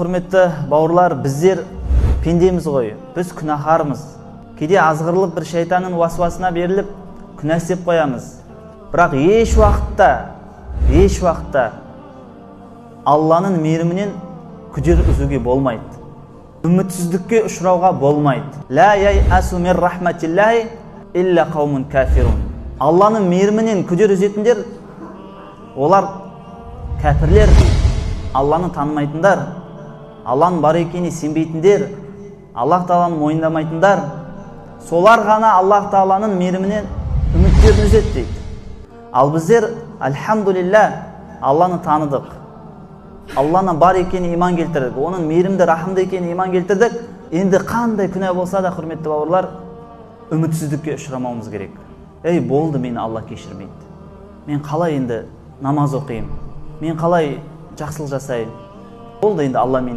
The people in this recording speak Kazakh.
Құрметті бауырлар, біздер пендеміз ғой, біз күнәһармыз. Кейде азғырылып бір шайтанның уасуасына беріліп, күнә істеп қоямыз. Бірақ еш уақытта Алланың мейірімінен күдер үзуге болмайды. Үмітсіздікке ұшырауға болмайды. Ла яйасу мир рахматиллахи илля қаумун кафирун. Алланың мейірімінен күдер үзетіндер, олар кәпірлер, Алланы танымайтындар, Алланың бар екеніне сенбейтіндер, Аллах Тағаланы мойындамайтындар, солар ғана Аллах Тағаланың мейірімінен үміттерін үзеді дейді. Ал біздер, альхамдулилля, Алланы таныдық. Алланың бар екеніне иман келтірдік, оның мейірімді, рахымды екеніне иман келтірдік. Енді қандай күнә болса да, құрметті бауырлар, үмітсіздікке ұшырамауымыз керек. Ей, болды, мені Алла кешірмейді. Мен қалай енді намаз оқиым? Мен қалай жақсылық жасайым? Болды, енді Алла мені